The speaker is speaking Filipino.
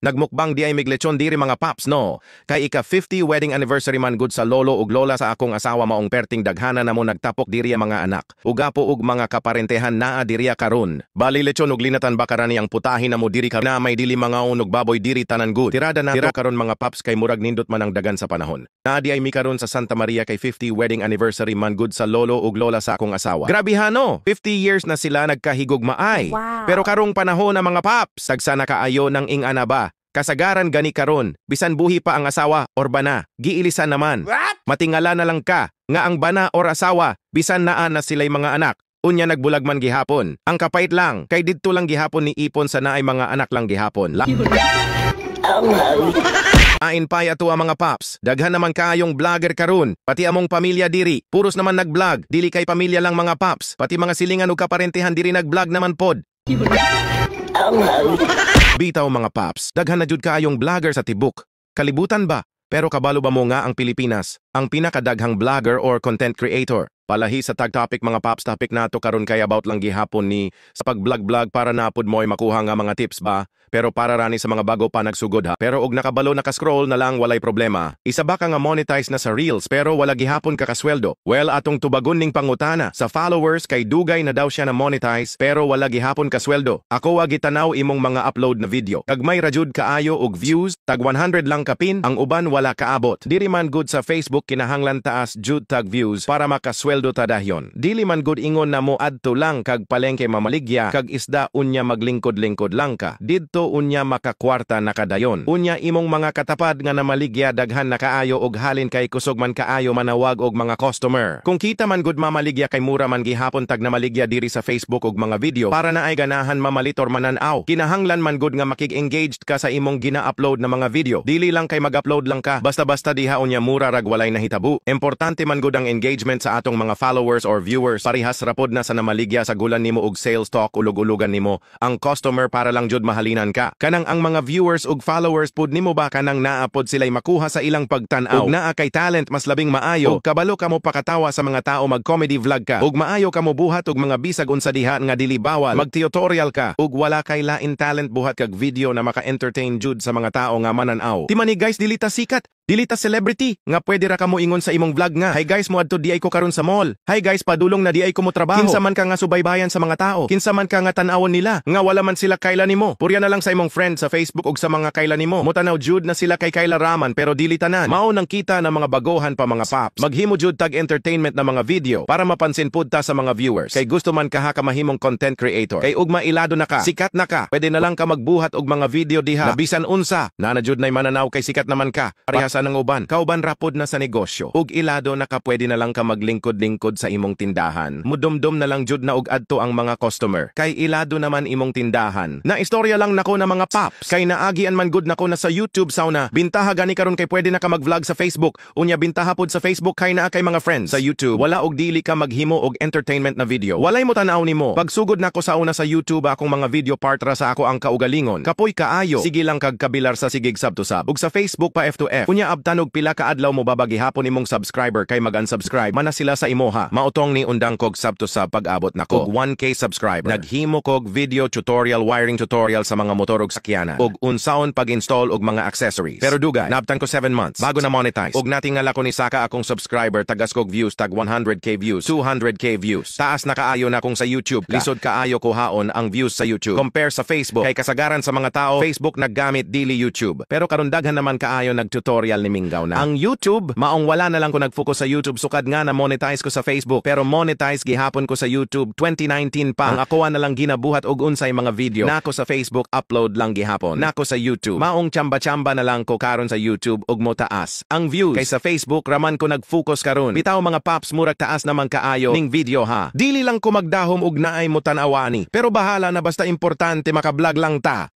Nagmukbang di ay miglechon diri mga paps no. Kay ika 50 wedding anniversary man good sa lolo ug lola sa akong asawa maong perting daghana na mo nagtapok diri mga anak. Ugapo ug mga kaparentehan naa diriya karon. Bali lechon ug linatan ba karani ang putahin na mo diri ka na may dili mga unog baboy diri tanan good. Tirada na tira karon mga paps kay murag nindot man ang dagan sa panahon. Naa di ay mi karon sa Santa Maria kay 50 wedding anniversary man good sa lolo ug lola sa akong asawa. Grabe hano, 50 years na sila nagkahigugmaay. Wow. Pero karong panahon na mga paps, sagsana kaayo ng ing-ana ba? Kasagaran gani karon, bisan buhi pa ang asawa or bana, giilisan naman. What? Matingala na lang ka, nga ang bana or asawa, bisan naa na sila'y mga anak. Unya nagbulag man gihapon. Ang kapait lang, kay didto lang gihapon ni ipon sa naay mga anak lang gihapon. Ain pay ato ang mga paps, daghan naman kaayong vlogger karon, pati among pamilya diri, puros naman nag-vlog, dili kay pamilya lang mga paps, pati mga silingan ug kaparentehan diri nag-vlog naman pod. Bitaw mga paps, daghan na jud kaayong vlogger sa tibok. Kalibutan ba? Pero kabalo ba mo nga ang Pilipinas, ang pinakadaghang vlogger or content creator? Palahi sa tag-topic mga paps, topic nato karon kay about lang gihapon ni sa pag-vlog-vlog para napod mo'y makuha nga mga tips ba? Pero para rani sa mga bago pa nagsugod ha. Pero og nakabalo nakascroll na lang walay problema. Isa ba ka nga monetize na sa Reels pero wala gihapon ka kasweldo? Well, atong tubagon ning pangutana sa followers kay dugay na daw siya na monetize pero wala gihapon kasweldo. Ako wa gitanaw imong mga upload na video. Kag may rajud kaayo og views, tag 100 lang kapin, ang uban wala kaabot. Diri man good sa Facebook kinahanglan taas jud tag views para makasweldo ta dahyon. Dili man good ingon na mo adto lang kag palengke mamaligya kag isda unya maglingkod-lingkod lang ka. Didto unya makakwarta na kadayon. Unya imong mga katapad nga namaligya daghan na kaayo og halin kay kusog man kaayo manawag og mga customer. Kung kita man good mamaligya kay mura man gihapon tag namaligya diri sa Facebook og mga video para na ay ganahan mamalitor manan-aw. Kinahanglan man good nga makig-engaged ka sa imong gina-upload na mga video. Dili lang kay mag-upload lang ka basta-basta diha unya mura rag walay nahitabo. Importante man good ang engagement sa atong mga followers or viewers. Parihas rapod na sa namaligya sa gulan nimo og sales talk ulog-ulogan nimo. Ang customer para lang jud mahalinan ka. Kanang ang mga viewers ug followers pud nimo ba kanang naapod sila'y makuha sa ilang pagtan-aw. Ug naa kay talent mas labing maayo. Ug kabalo kamo pakatawa sa mga tao mag-comedy vlog ka. Ug maayo kamo buhat og mga bisag unsa diha nga dili bawal. Mag-tutorial ka ug wala kay lain talent buhat kag video na maka-entertain jud sa mga tao nga manan-aw. Ti man ni guys dili ta sikat. Dili ta celebrity nga pwede ra kamo ingon sa imong vlog nga. Hi guys, moadto di ay ko karon sa mall. Hi guys, padulong na di ay ko mo trabaho. Kinsa man ka nga subaybayan sa mga tao. Kinsa man ka nga tan-awon nila nga wala man sila kayla nimo. Purya na lang sa imong friend sa Facebook ug sa mga kayla nimo. Mutanaw jud na sila kay kayla raman pero dili tanan. Mao nang kita na mga bagohan pa mga paps. Maghimo jud tag entertainment na mga video para mapansin pud ta sa mga viewers. Kay gusto man ka mahimong content creator. Kay ug mailado na ka, sikat na ka. Pwede na lang ka magbuhat og mga video diha. Na bisan unsa, na jud nay mananaw kay sikat naman ka. Parehas ng uban. Kauban rapod na sa negosyo. Ug ilado na ka pwede na lang ka maglingkod-lingkod sa imong tindahan. Mudumdum na lang jud na ug adto ang mga customer. Kay ilado naman imong tindahan. Na istorya lang nako na mga paps. Kay naagian man good nako na sa YouTube sauna. Bintaha gani karon kay pwede na ka mag-vlog sa Facebook. Unya bintaha pod sa Facebook kay naa kay mga friends. Sa YouTube wala og dili ka maghimo og entertainment na video. Walay mo tan-aw nimo. Pagsugod nako sa una sa YouTube akong mga video part ra sa ako ang kaugalingon. Kapoy kaayo. Sige lang kag kabilar sa sigig sub to sub. Ug sa Facebook pa F2F. Unya abtan og pila ka adlaw mo babagi hapon imong subscriber kay mag-unsubscribe man na sila sa imoha. Mautong ni undang kog sub to sub pag-abot nako. Og 1K subscriber. Naghimo kog video tutorial, wiring tutorial sa mga motor ug sakyanan. Og unsaon pag-install og mga accessories. Pero dugay, nabtan ko 7 months bago na monetize. Og natingala ko ni Saka akong subscriber tagas kog views tag 100k views, 200k views. Taas na kaayo na kung sa YouTube. Lisod kaayo ko haon ang views sa YouTube. Compare sa Facebook. Kay kasagaran sa mga tao, Facebook naggamit dili YouTube. Pero karon daghan naman kaayo nag-tutorial ni Mingaw na. Ang YouTube, maong wala na lang ko nag-focus sa YouTube sukad nga na monetize ko sa Facebook. Pero monetize gihapon ko sa YouTube 2019 pa. Ang ako na lang ginabuhat og unsay mga video. Nako sa Facebook upload lang gihapon. Nako sa YouTube. Maong chamba-chamba na lang ko karon sa YouTube og mo taas ang views. Kay sa Facebook raman ko nag-focus karon. Bitaw mga paps murag taas naman kaayo ning video ha. Dili lang ko magdahom og naay mo tan-awani. Pero bahala na basta importante maka-vlog lang ta.